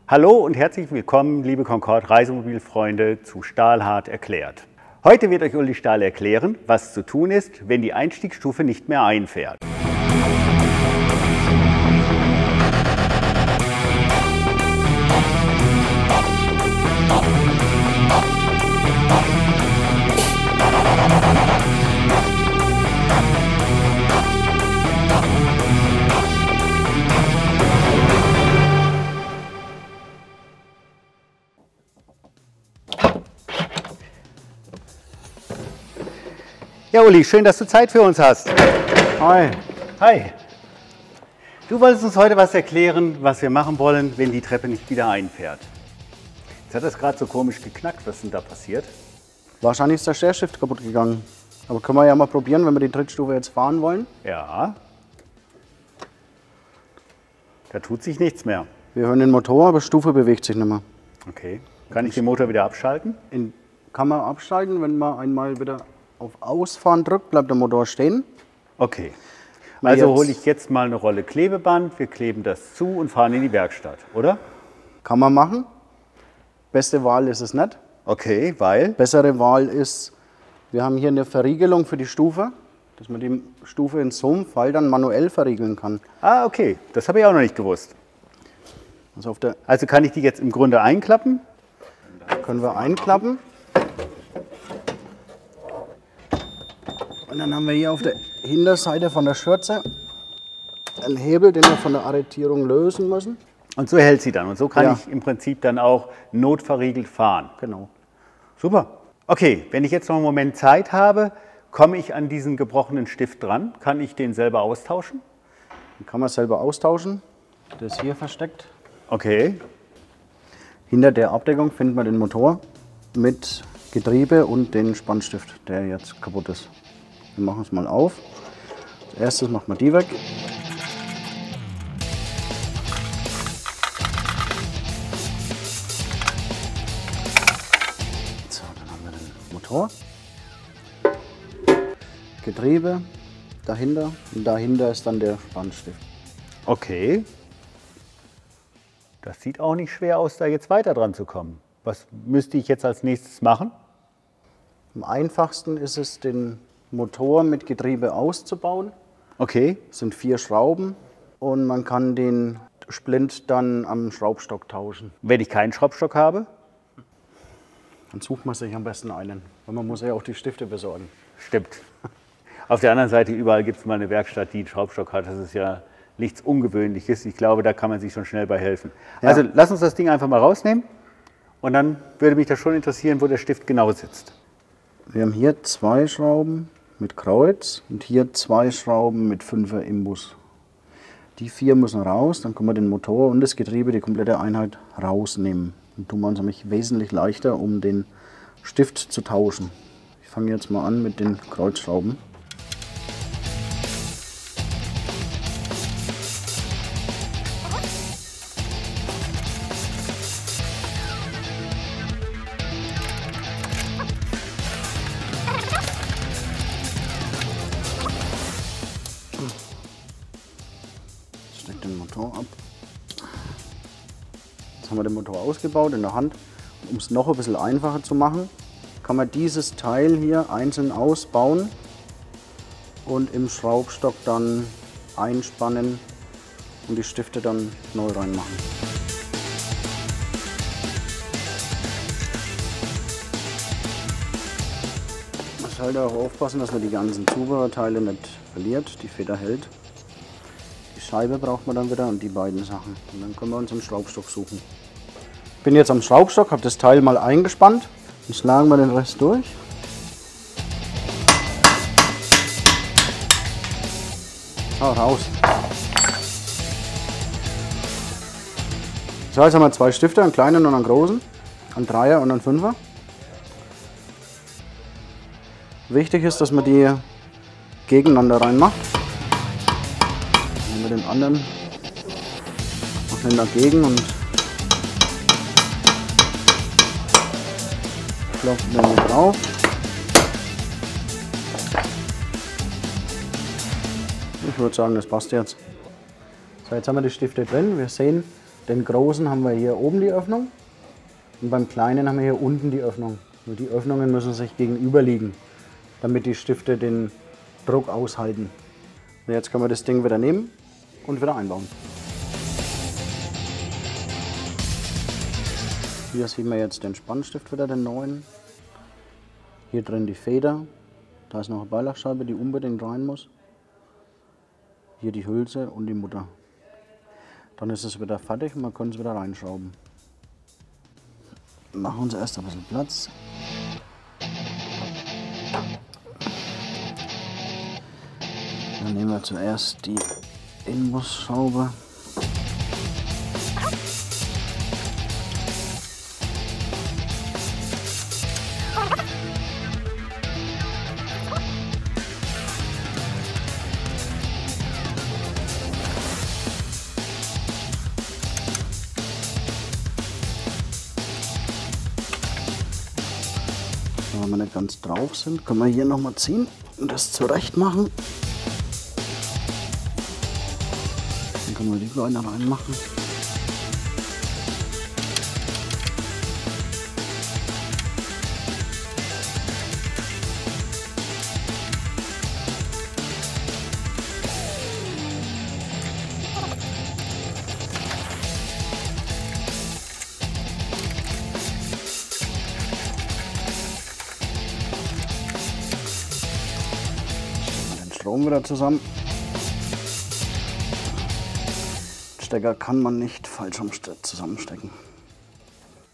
Hallo und herzlich willkommen, liebe Concorde Reisemobilfreunde, zu Stahlhart erklärt. Heute wird euch Uli Stahl erklären, was zu tun ist, wenn die Einstiegsstufe nicht mehr einfährt. Ja, Uli, schön, dass du Zeit für uns hast. Hi. Hi. Du wolltest uns heute was erklären, was wir machen wollen, wenn die Treppe nicht wieder einfährt. Jetzt hat das gerade so komisch geknackt. Was ist denn da passiert? Wahrscheinlich ist der Stellstift kaputt gegangen. Aber können wir ja mal probieren, wenn wir die Trittstufe jetzt fahren wollen. Ja. Da tut sich nichts mehr. Wir hören den Motor, aber die Stufe bewegt sich nicht mehr. Okay. Kann ich den Motor wieder abschalten? Kann man abschalten, wenn man einmal wieder auf Ausfahren drückt, bleibt der Motor stehen. Okay. Also hole ich jetzt mal eine Rolle Klebeband, wir kleben das zu und fahren in die Werkstatt, oder? Kann man machen. Beste Wahl ist es nicht. Okay, weil? Bessere Wahl ist, wir haben hier eine Verriegelung für die Stufe, dass man die Stufe in so einem Fall dann manuell verriegeln kann. Ah, okay. Das habe ich auch noch nicht gewusst. Also kann ich die jetzt im Grunde einklappen? Können wir einklappen. Und dann haben wir hier auf der Hinterseite von der Schürze einen Hebel, den wir von der Arretierung lösen müssen. Und so hält sie dann. Und so kann ich im Prinzip dann auch notverriegelt fahren. Genau. Super. Okay, wenn ich jetzt noch einen Moment Zeit habe, komme ich an diesen gebrochenen Stift dran. Kann ich den selber austauschen? Den kann man selber austauschen. Der ist hier versteckt. Okay. Hinter der Abdeckung findet man den Motor mit Getriebe und den Spannstift, der jetzt kaputt ist. Wir machen es mal auf. Als erstes machen wir die weg. So, dann haben wir den Motor. Getriebe dahinter und dahinter ist dann der Spannstift. Okay. Das sieht auch nicht schwer aus, da jetzt weiter dran zu kommen. Was müsste ich jetzt als nächstes machen? Am einfachsten ist es, den Motor mit Getriebe auszubauen. Okay. Das sind 4 Schrauben und man kann den Splint dann am Schraubstock tauschen. Wenn ich keinen Schraubstock habe? Dann sucht man sich am besten einen, weil man muss ja auch die Stifte besorgen. Stimmt. Auf der anderen Seite, überall gibt es mal eine Werkstatt, die einen Schraubstock hat. Das ist ja nichts Ungewöhnliches. Ich glaube, da kann man sich schon schnell bei helfen. Ja. Also lass uns das Ding einfach mal rausnehmen und dann würde mich das schon interessieren, wo der Stift genau sitzt. Wir haben hier 2 Schrauben mit Kreuz und hier 2 Schrauben mit 5er Imbus. Die 4 müssen raus, dann können wir den Motor und das Getriebe, die komplette Einheit rausnehmen. Dann tun wir uns nämlich wesentlich leichter, um den Stift zu tauschen. Ich fange jetzt mal an mit den Kreuzschrauben. Den Motor ab. Jetzt haben wir den Motor ausgebaut in der Hand. Um es noch ein bisschen einfacher zu machen, kann man dieses Teil hier einzeln ausbauen und im Schraubstock dann einspannen und die Stifte dann neu reinmachen. Man sollte auch aufpassen, dass man die ganzen Zubehörteile nicht verliert, die Feder hält. Scheibe braucht man dann wieder und die beiden Sachen. Und dann können wir uns einen Schraubstock suchen. Ich bin jetzt am Schraubstock, habe das Teil mal eingespannt. Dann schlagen wir den Rest durch. So, raus. So, jetzt haben wir 2 Stifte, einen kleinen und einen großen. Einen 3er und einen 5er. Wichtig ist, dass man die gegeneinander reinmacht. Den anderen machen den dagegen und klopfen den mit drauf. Ich würde sagen, das passt jetzt. So, jetzt haben wir die Stifte drin. Wir sehen, Den großen haben wir hier oben die Öffnung und beim kleinen haben wir hier unten die Öffnung. Und die Öffnungen müssen sich gegenüber liegen, damit die Stifte den Druck aushalten. Und jetzt können wir das Ding wieder nehmen und wieder einbauen. Hier sieht man jetzt den Spannstift wieder, den neuen. Hier drin die Feder. Da ist noch eine Beilagscheibe, die unbedingt rein muss. Hier die Hülse und die Mutter. Dann ist es wieder fertig und man kann es wieder reinschrauben. Machen uns erst ein bisschen Platz. Dann nehmen wir zuerst die Inbusschraube. Wenn wir nicht ganz drauf sind, können wir hier nochmal ziehen und das zurecht machen. Dann können wir die Beine reinmachen. Strom wieder zusammen. Den Stecker kann man nicht falsch zusammenstecken.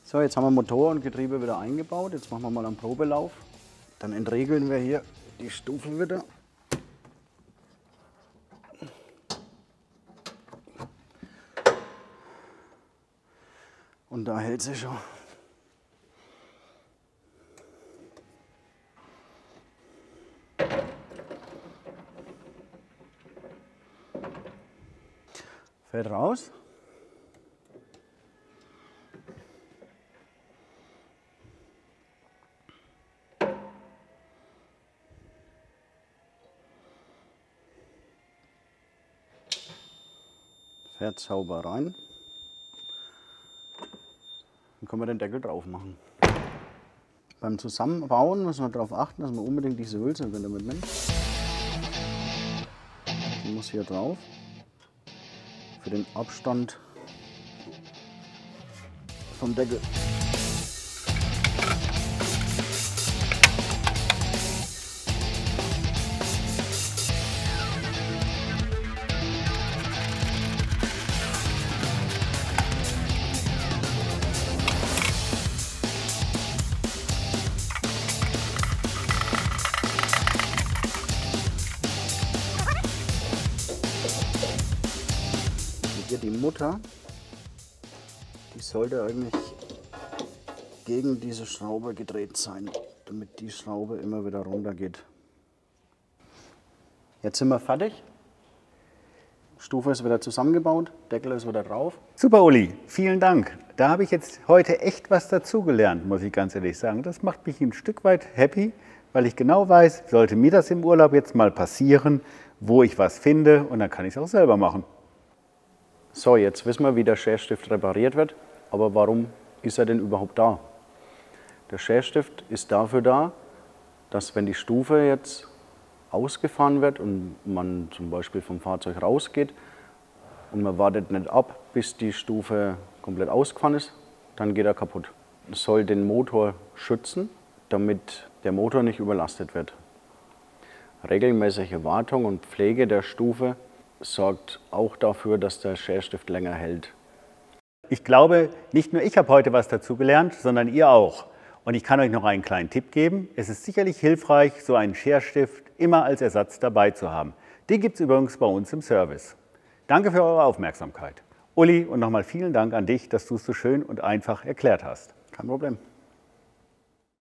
So, jetzt haben wir Motor und Getriebe wieder eingebaut. Jetzt machen wir mal einen Probelauf. Dann entregeln wir hier die Stufe wieder. Und da hält sie schon. Fährt raus. Fährt sauber rein. Dann können wir den Deckel drauf machen. Beim Zusammenbauen müssen wir darauf achten, dass man unbedingt diese Hülse wieder mitnimmt. Die muss hier drauf. Für den Abstand vom Deckel. Hier die Mutter, die sollte eigentlich gegen diese Schraube gedreht sein, damit die Schraube immer wieder runter geht. Jetzt sind wir fertig. Stufe ist wieder zusammengebaut, Deckel ist wieder drauf. Super, Uli, vielen Dank. Da habe ich jetzt heute echt was dazugelernt, muss ich ganz ehrlich sagen. Das macht mich ein Stück weit happy, weil ich genau weiß, sollte mir das im Urlaub jetzt mal passieren, wo ich was finde, und dann kann ich es auch selber machen. So, jetzt wissen wir, wie der Scherstift repariert wird, aber warum ist er denn überhaupt da? Der Scherstift ist dafür da, dass wenn die Stufe jetzt ausgefahren wird und man zum Beispiel vom Fahrzeug rausgeht und man wartet nicht ab, bis die Stufe komplett ausgefahren ist, dann geht er kaputt. Es soll den Motor schützen, damit der Motor nicht überlastet wird. Regelmäßige Wartung und Pflege der Stufe sorgt auch dafür, dass der Scherstift länger hält. Ich glaube, nicht nur ich habe heute was dazugelernt, sondern ihr auch. Und ich kann euch noch einen kleinen Tipp geben. Es ist sicherlich hilfreich, so einen Scherstift immer als Ersatz dabei zu haben. Den gibt es übrigens bei uns im Service. Danke für eure Aufmerksamkeit. Uli, und nochmal vielen Dank an dich, dass du es so schön und einfach erklärt hast. Kein Problem.